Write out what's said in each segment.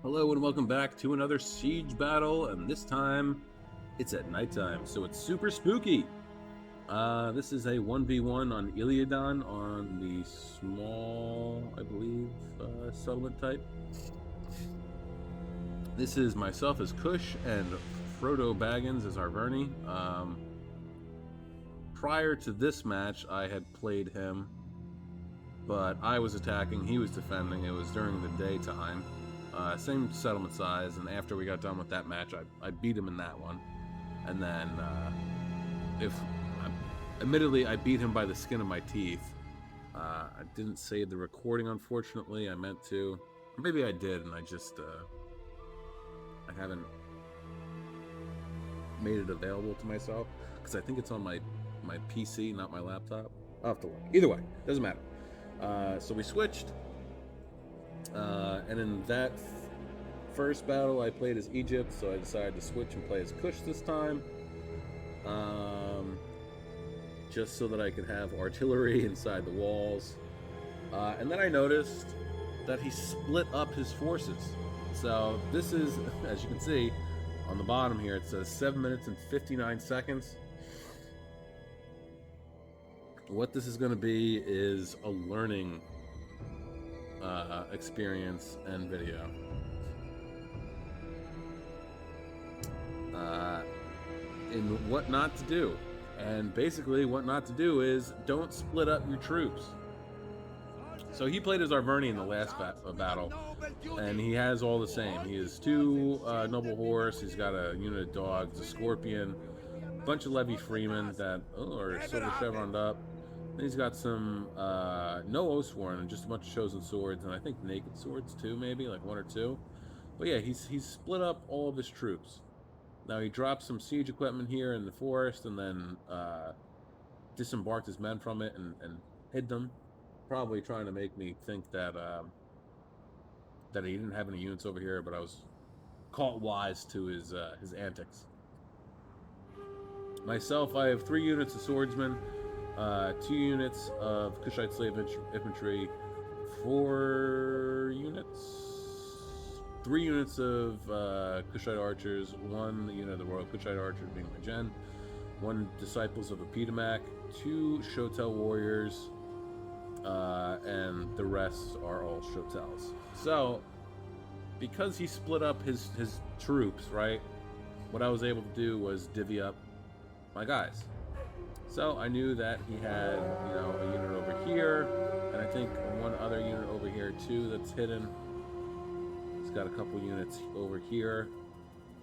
Hello and welcome back to another siege battle, and this time it's at nighttime, so it's super spooky. This is a 1v1 on Iliadon on the small, I believe, settlement type. This is myself as Kush and Frodo Baggins as Arverni. Prior to this match, I had played him, but I was attacking, he was defending. It was during the daytime. Same settlement size, and after we got done with that match, I beat him in that one. And then, admittedly, I beat him by the skin of my teeth. I didn't save the recording, unfortunately. I meant to. Or maybe I did, and I just, I haven't made it available to myself, because I think it's on my PC, not my laptop. I'll have to look. Either way, doesn't matter. So we switched. And in that first battle, I played as Egypt, so I decided to switch and play as Kush this time. Just so that I could have artillery inside the walls. And then I noticed that he split up his forces. So this is, as you can see, on the bottom here, it says 7 minutes and 59 seconds. What this is going to be is a learning experience and video. In what not to do. And basically what not to do is don't split up your troops. So he played as Arverni in the last battle, and he has all the same. He has two noble horse, he's got a unit of dogs, a scorpion, a bunch of levy freemen that are silver chevroned up. And he's got some no Oathsworn and just a bunch of chosen swords, and I think naked swords too, maybe like one or two. But yeah, he's split up all of his troops. Now he dropped some siege equipment here in the forest, and then disembarked his men from it and hid them, probably trying to make me think that that he didn't have any units over here. But I was caught wise to his antics. Myself, I have 3 units of swordsmen. 2 units of Kushite slave infantry, 3 units of Kushite archers, 1 unit of the Royal Kushite archers being my gen, 1 disciples of Epidamac, 2 Shotel warriors, and the rest are all Shotels. So, because he split up his troops, right, what I was able to do was divvy up my guys. So I knew that he had, a unit over here, and I think 1 other unit over here too that's hidden. He's got a couple units over here.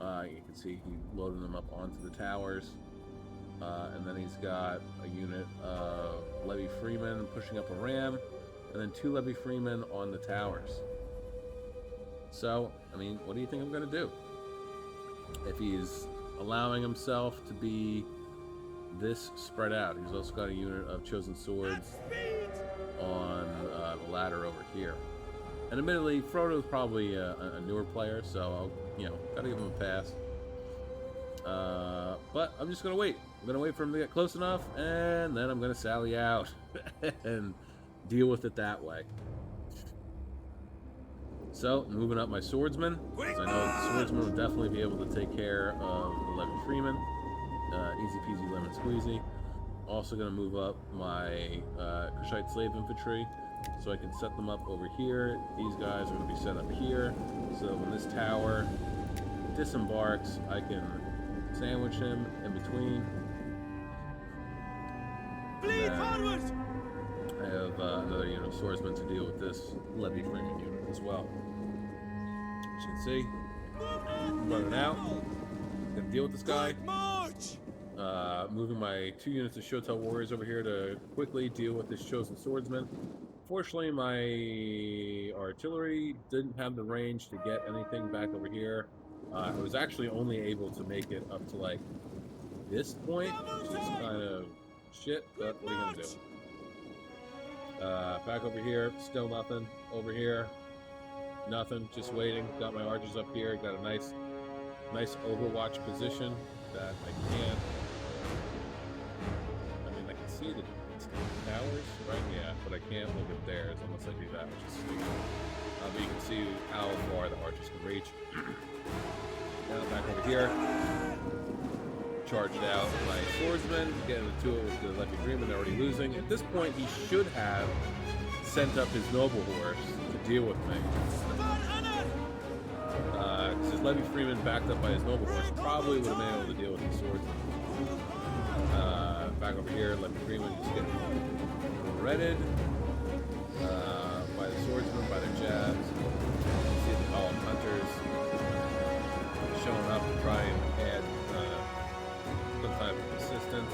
You can see he loaded them up onto the towers. And then he's got a unit of levy freemen pushing up a ram, and then 2 levy freemen on the towers. So, I mean, what do you think I'm going to do? If he's allowing himself to be this spread out. He's also got a unit of chosen swords on the ladder over here. And admittedly, Frodo's probably a newer player, so I'll, gotta give him a pass. But I'm just gonna wait. I'm gonna wait for him to get close enough, and then I'm gonna sally out and deal with it that way. So, moving up my swordsmen, because I know the swordsmen will definitely be able to take care of the levy freemen. Easy peasy lemon squeezy. Also going to move up my Kushite slave infantry, so I can set them up over here. These guys are going to be set up here, so when this tower disembarks, I can sandwich him in between. Bleed forward! I have another unit of swordsmen to deal with this levy freeman unit as well. As you can see, running out. Gonna deal with this guy. Moving my 2 units of Shotel warriors over here to quickly deal with this chosen swordsman. Fortunately, my artillery didn't have the range to get anything back over here. I was actually only able to make it up to like this point, which is kind of shit, but what are you gonna do? Back over here, still nothing. Over here, nothing, just waiting. Got my archers up here, got a nice overwatch position that I can't. I mean, I can see the towers, right? Yeah, but I can't look at theirs unless I do that, which is stupid. But you can see how far the archers can reach. Now back over here. Charged out my swordsman, getting into it with the Levy Freeman. They're already losing. At this point, he should have sent up his noble horse to deal with me. Because his Levy Freeman backed up by his noble horse probably would have been able to deal with the swordsman. Back over here, Levy Freeman just getting redded by the swordsman, by their jabs. You see the column hunters showing up to try and add some type of assistance.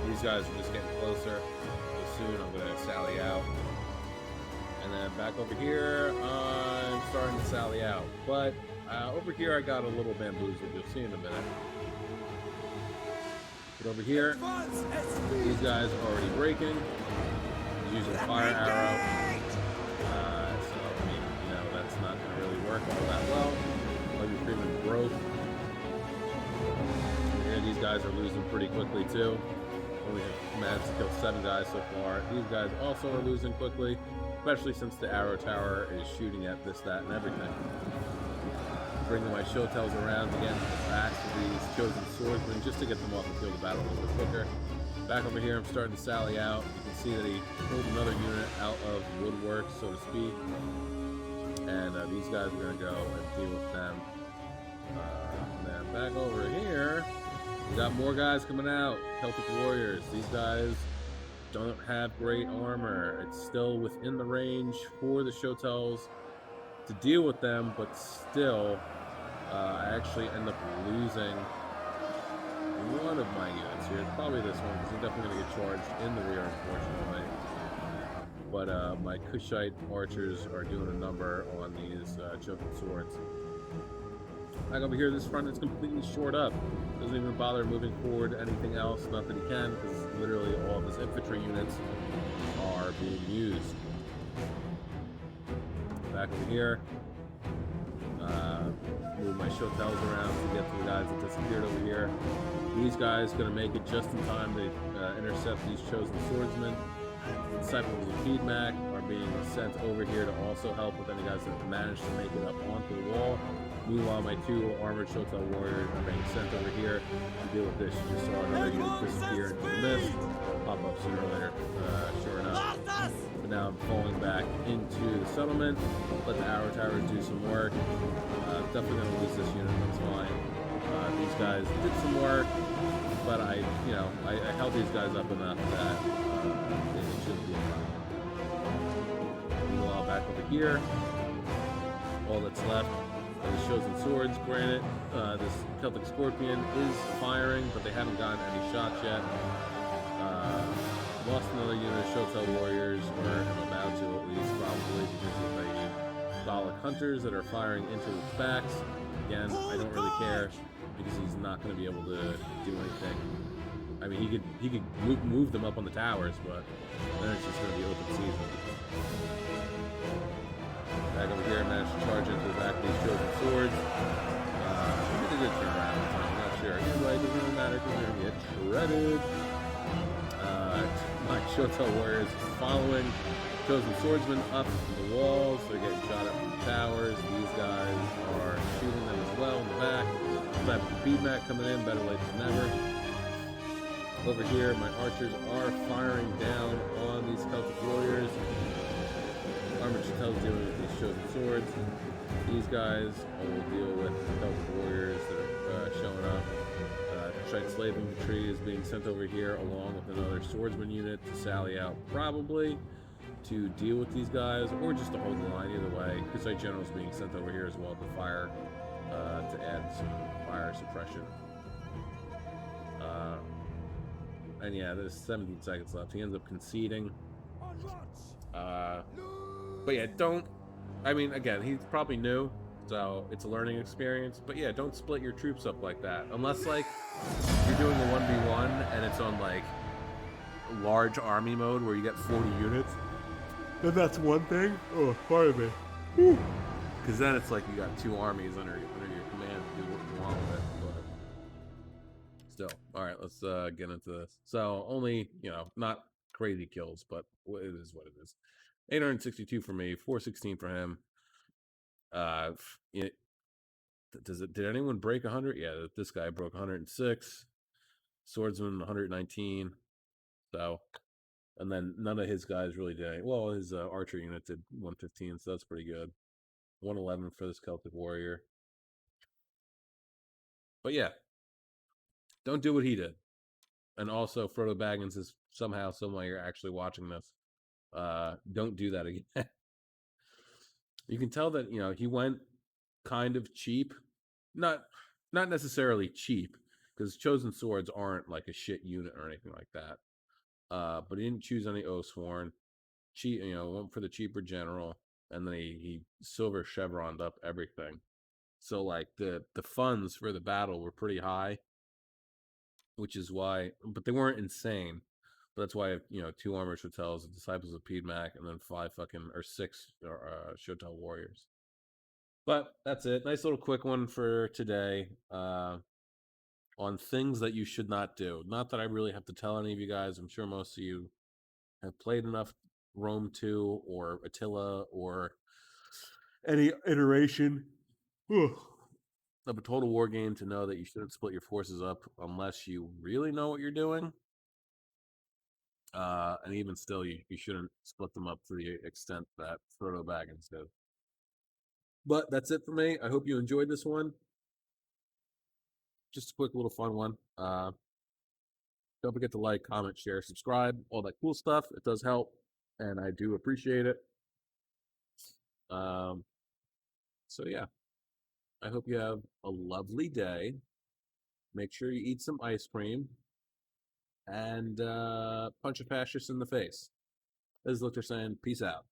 These guys are just getting closer. So soon I'm going to sally out. And then back over here, I'm starting to sally out. But over here I got a little bamboozled. You'll see in a minute. But over here, these guys are already breaking. He's using a fire arrow. So, I mean, you know, that's not going to really work all that well. Levy Freeman broke. Here, these guys are losing pretty quickly, too. Only managed to kill 7 guys so far. These guys also are losing quickly, especially since the arrow tower is shooting at this, that, and everything. Bringing my showtells around again to the backs of these chosen swordsmen just to get them off the field of battle a little bit quicker. Back over here, I'm starting to sally out. You can see that he pulled another unit out of woodwork, so to speak. And these guys are going to go and deal with them. And then back over here, we got more guys coming out. Celtic warriors. These guys don't have great armor. It's still within the range for the showtells to deal with them, but still, I actually end up losing one of my units here. Probably this one, because I'm definitely going to get charged in the rear, unfortunately. But my Kushite archers are doing a number on these chosen swords. Back over here, this front is completely shored up. Doesn't even bother moving forward anything else. Not that he can, because literally all of his infantry units are being used. Back over here, move my showtells around to get to the guys that disappeared over here. These guys going to make it just in time to intercept these chosen swordsmen. Disciples of Feedmac are being sent over here to also help with any guys that have managed to make it up onto the wall. Meanwhile, my 2 armored showtell warriors are being sent over here to deal with this. You just saw another unit disappear into the mist. Pop up sooner or later, sure enough. But now I'm falling back into the settlement. Let the arrow towers do some work. Definitely going to lose this unit, that's fine. These guys did some work, but I held these guys up enough that they shouldn't be a problem. Meanwhile, back over here, all that's left are the chosen swords. Granted, this Celtic Scorpion is firing, but they haven't gotten any shots yet. Lost another unit of Showtell warriors, or I'm about to at least, probably, because of the Dalek hunters that are firing into its backs. Again, I don't really care, because he's not going to be able to do anything. I mean, he could move them up on the towers, but then it's just going to be open season. Back over here, managed to charge into the back of these chosen swords. It's a good turnaround, I'm not sure. Anyway, it doesn't really matter because they're going to get shredded. My Showtell warriors following chosen swordsmen up the walls. They're getting shot up from the towers. These guys are shooting them as well in the back. Type of feedback coming in, better late than never. Over here, my archers are firing down on these Celtic warriors. Armored Showtell's dealing with these chosen swords. These guys will deal with the Celtic warriors that are showing up. Kushite slave infantry is being sent over here along with another swordsman unit to sally out, probably to deal with these guys, or just to hold the line. Either way, Kushite generals being sent over here as well to fire, to add some fire suppression. And yeah, there's 17 seconds left. He ends up conceding. But yeah, I mean, again, he's probably new, so it's a learning experience. But yeah, don't split your troops up like that. Unless, like, you're doing a 1v1 and it's on, like, large army mode where you get 40 units. Then that's one thing. Oh, pardon me. Because then it's like you got 2 armies under your command to do what you want with it. But still. Alright, let's get into this. So, only, not crazy kills, but it is what it is. 862 for me, 416 for him. It does it? Did anyone break 100? Yeah, this guy broke 106. Swordsman 119. So, and then none of his guys really did. Well, his archer unit did 115, so that's pretty good. 111 for this Celtic warrior. But yeah, don't do what he did. And also, Frodo Baggins is somehow, somewhere you're actually watching this. Don't do that again. You can tell that he went kind of cheap, not not necessarily cheap, because chosen swords aren't like a shit unit or anything like that. But he didn't choose any Oathsworn. Cheap, went for the cheaper general, and then he silver chevroned up everything. So like the funds for the battle were pretty high, which is why, but they weren't insane. But that's why two armored Chotels, the disciples of Piedmac, and then five fucking or six Chotel warriors. But that's it. Nice little quick one for today. On things that you should not do. Not that I really have to tell any of you guys. I'm sure most of you have played enough Rome 2 or Attila or any iteration of a total war game to know that you shouldn't split your forces up unless you really know what you're doing. And even still, you shouldn't split them up to the extent that Frodo Baggins did. But that's it for me. I hope you enjoyed this one. Just a quick little fun one. Don't forget to like, comment, share, subscribe, all that cool stuff. It does help, and I do appreciate it. Um, so yeah, I hope you have a lovely day. Make sure you eat some ice cream and punch a fascist in the face. This is Luther saying, peace out.